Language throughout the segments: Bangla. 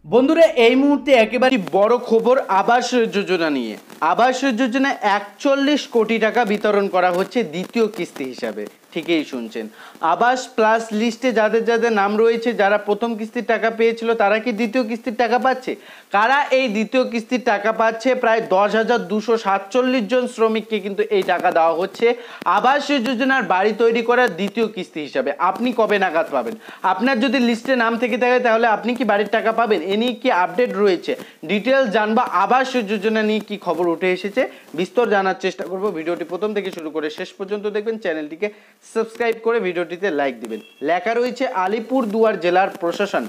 বন্ধুরা এই মুহূর্তে একেবারে বড় খবর আবাস যোজনা নিয়ে। আবাস যোজনা ৪১ কোটি টাকা বিতরণ করা হচ্ছে দ্বিতীয় কিস্তি হিসাবে। ঠিকই শুনছেন, আবাস প্লাস লিস্টে যাদের যাদের নাম রয়েছে, যারা প্রথম কিস্তির টাকা পেয়েছিল তারা কি দ্বিতীয় কিস্তির টাকা পাচ্ছে? কারা এই দ্বিতীয় কিস্তির টাকা পাচ্ছে? প্রায় ১০,২৪৭ জন শ্রমিককে কিন্তু এই টাকা দেওয়া হচ্ছে আবাস যোজনার বাড়ি তৈরি করার দ্বিতীয় কিস্তি হিসাবে। আপনি কবে নাগাদ পাবেন? আপনার যদি লিস্টে নাম থেকে থাকে তাহলে আপনি কি বাড়ির টাকা পাবেন? এ নিয়ে কি আপডেট রয়েছে, ডিটেলস জানবা। আবাস যোজনা নিয়ে কি খবর উঠে এসেছে বিস্তর জানার চেষ্টা করব। ভিডিওটি প্রথম থেকে শুরু করে শেষ পর্যন্ত দেখবেন, চ্যানেলটিকে সাবস্ক্রাইব করে ভিডিওটিতে লাইক দিবেন। লেখা রয়েছে আলিপুরদুয়ার জেলার প্রশাসন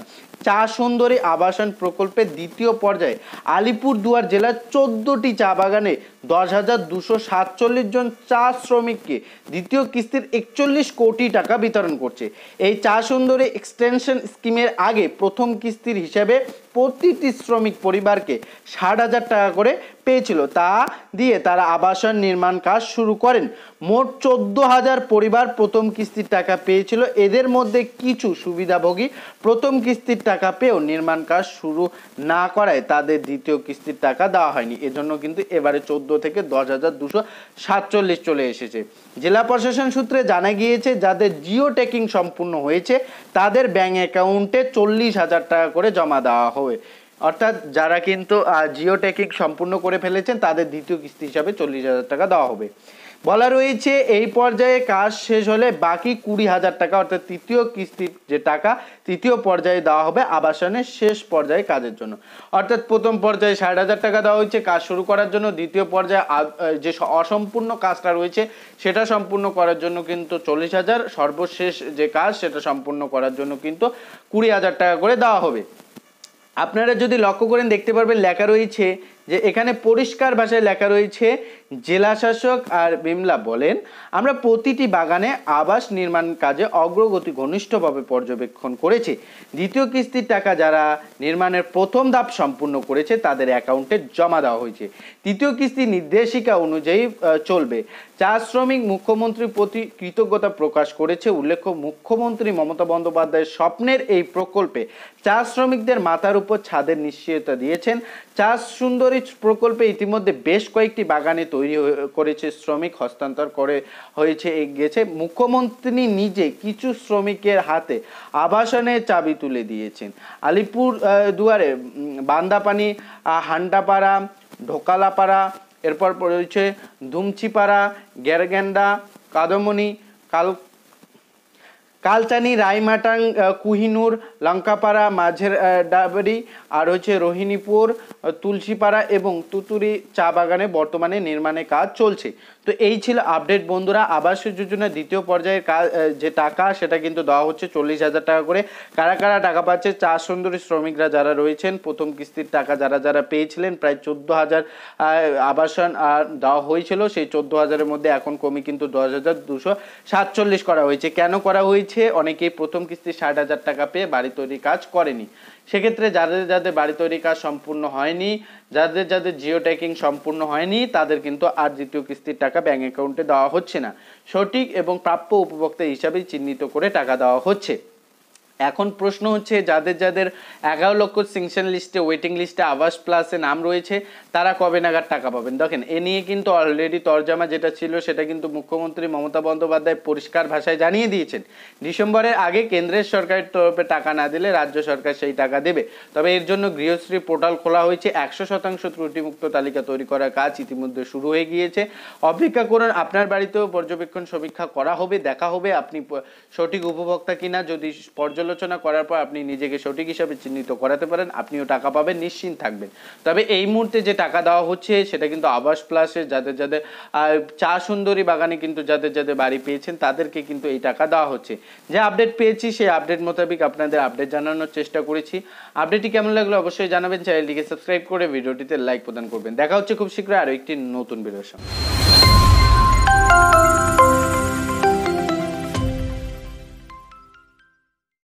চা সুন্দরী আবাসন প্রকল্পের দ্বিতীয় পর্যায়ে আলিপুরদুয়ার জেলার 14টি চা বাগানে ১০,২৪৭ জন চা শ্রমিককে দ্বিতীয় কিস্তির ৪১ কোটি টাকা বিতরণ করছে। এই চা সুন্দরী এক্সটেনশন স্কিমের আগে প্রথম কিস্তির হিসেবে প্রতিটি শ্রমিক পরিবারকে ৬০,০০০ টাকা করে পেয়েছিল। তা দিয়ে তারা আবাসন নির্মাণ কাজ শুরু করেন। মোট ১৪,০০০ পরিবার প্রথম কিস্তির টাকা পেয়েছিল। এদের মধ্যে কিছু সুবিধাভোগী প্রথম কিস্তির টাকা পেয়েও নির্মাণ কাজ শুরু না করায় তাদের দ্বিতীয় কিস্তির টাকা দেওয়া হয়নি। এজন্য কিন্তু এবারে ১৪ থেকে ১০,২৪৭ চলে এসেছে। জেলা প্রশাসন সূত্রে জানা গিয়েছে, যাদের জিও ট্যাকিং সম্পূর্ণ হয়েছে তাদের ব্যাংক অ্যাকাউন্টে ৪০,০০০ টাকা করে জমা দেওয়া হবে। অর্থাৎ যারা কিন্তু জিও ট্যাকিং সম্পূর্ণ করে ফেলেছেন তাদের দ্বিতীয় কিস্তি হিসাবে ৪০,০০০ টাকা দেওয়া হবে। বলা রয়েছে এই পর্যায়ে কাজ শেষ হলে বাকি ২০,০০০ টাকা অর্থাৎ তৃতীয় কিস্তির যে টাকা তৃতীয় পর্যায়ে দেওয়া হবে আবাসনের শেষ পর্যায়ে কাজের জন্য। অর্থাৎ প্রথম পর্যায়ে ৬০,০০০ টাকা দেওয়া হয়েছে কাজ শুরু করার জন্য, দ্বিতীয় পর্যায়ে যে অসম্পূর্ণ কাজটা রয়েছে সেটা সম্পূর্ণ করার জন্য কিন্তু ৪০,০০০, সর্বশেষ যে কাজ সেটা সম্পূর্ণ করার জন্য কিন্তু ২০,০০০ টাকা করে দেওয়া হবে। আপনারা যদি লক্ষ্য করেন দেখতে পারবেন লেখা রয়েছে যে এখানে পরিষ্কার ভাষায় লেখা রয়েছে, জেলা শাসক আর বিমলা বলেন, আমরা প্রতিটি বাগানে আবাস নির্মাণ কাজে অগ্রগতি ঘনিষ্ঠভাবে পর্যবেক্ষণ করেছি। দ্বিতীয় কিস্তির টাকা যারা নির্মাণের প্রথম ধাপ সম্পূর্ণ করেছে তাদের অ্যাকাউন্টে জমা দেওয়া হয়েছে। তৃতীয় কিস্তি নির্দেশিকা অনুযায়ী চলবে। চা শ্রমিক মুখ্যমন্ত্রীর প্রতি কৃতজ্ঞতা প্রকাশ করেছে। উল্লেখ্য, মুখ্যমন্ত্রী মমতা বন্দ্যোপাধ্যায়ের স্বপ্নের এই প্রকল্পে চা শ্রমিকদের মাথার উপর ছাদের নিশ্চয়তা দিয়েছেন। চা সুন্দরী প্রকল্পে ইতিমধ্যে বেশ কয়েকটি বাগানে তৈরি করেছে শ্রমিক হস্তান্তর করে হয়েছে গেছে। মুখ্যমন্ত্রী নিজে কিছু শ্রমিকের হাতে আবাসনের চাবি তুলে দিয়েছেন। আলিপুর দুয়ারে বান্দাপানি, হান্ডাপাড়া, ঢোকালাপাড়া, এরপর রয়েছে ধুমচিপাড়া, গেরগেন্ডা, কাদমনি, কালচানি, রায়মাটাং, কুহিনুর, লঙ্কাপাড়া, মাঝের ডাবরি, আর হচ্ছে রোহিণীপুর, তুলসীপাড়া এবং তুতুরি চা বাগানে বর্তমানে নির্মাণের কাজ চলছে। তো এই ছিল আপডেট বন্ধুরা। আবাস যোজনার দ্বিতীয় পর্যায়ের কাজ যে টাকা সেটা কিন্তু দেওয়া হচ্ছে ৪০,০০০ টাকা করে। কারা কারা টাকা পাচ্ছে? চা সুন্দরী শ্রমিকরা যারা রয়েছেন, প্রথম কিস্তির টাকা যারা যারা পেয়েছিলেন, প্রায় ১৪,০০০ আবাসন দেওয়া হয়েছিল। সেই ১৪,০০০-এর মধ্যে এখন কমে কিন্তু ১০,২৪৭ করা হয়েছে। কেন করা হয়েছে? অনেকেই প্রথম কিস্তি ৬০,০০০ টাকা পেয়ে বাড়ি তৈরি কাজ করেনি। সেক্ষেত্রে যাদের যাদের বাড়ি তৈরি কাজ সম্পূর্ণ হয়নি, যাদের যাদের জিও ট্যাকিং সম্পূর্ণ হয়নি, তাদের কিন্তু আর দ্বিতীয় কিস্তির টাকা ব্যাংক অ্যাকাউন্টে দেওয়া হচ্ছে না। সঠিক এবং প্রাপ্য উপভোক্তা হিসাবে চিহ্নিত করে টাকা দেওয়া হচ্ছে। এখন প্রশ্ন হচ্ছে, যাদের যাদের ১১ লক্ষ স্যাংশন লিস্টে, ওয়েটিং লিস্টে আবাস প্লাসে নাম রয়েছে তারা কবে নাগাদ টাকা পাবেন? দেখেন, এ নিয়ে কিন্তু অলরেডি তরজামা যেটা ছিল সেটা কিন্তু মুখ্যমন্ত্রী মমতা বন্দ্যোপাধ্যায় পরিষ্কার ভাষায় জানিয়ে দিয়েছেন। ডিসেম্বরের আগে কেন্দ্রের সরকারের তরফে টাকা না দিলে রাজ্য সরকার সেই টাকা দেবে। তবে এর জন্য গৃহশ্রী পোর্টাল খোলা হয়েছে। ১০০% ত্রুটিমুক্ত তালিকা তৈরি করার কাজ ইতিমধ্যে শুরু হয়ে গিয়েছে। অপেক্ষা করুন, আপনার বাড়িতেও পর্যবেক্ষণ সমীক্ষা করা হবে, দেখা হবে আপনি সঠিক উপভোক্তা কিনা। যদি পর্যালোচনা করার পর আপনি নিজেকে সঠিক হিসাবে চিহ্নিত করাতে পারেন, আপনিও টাকা পাবেন, নিশ্চিন্ত থাকবেন। তবে এই মুহূর্তে যে টাকা দেওয়া হচ্ছে সেটা কিন্তু আবাস প্লাসে যাদের যাদের চা সুন্দরী বাগানে কিন্তু যাদের যাদের বাড়ি পেয়েছেন তাদেরকে কিন্তু এই টাকা দেওয়া হচ্ছে। যে আপডেট পেয়েছি সেই আপডেট মোতাবেক আপনাদের আপডেট জানানোর চেষ্টা করেছি। আপডেটটি কেমন লাগলো অবশ্যই জানাবেন, চ্যানেলটিকে সাবস্ক্রাইব করে ভিডিওটিতে লাইক প্রদান করবেন। দেখা হচ্ছে খুব শীঘ্রই আরও একটি নতুন ভিডিওর সঙ্গে।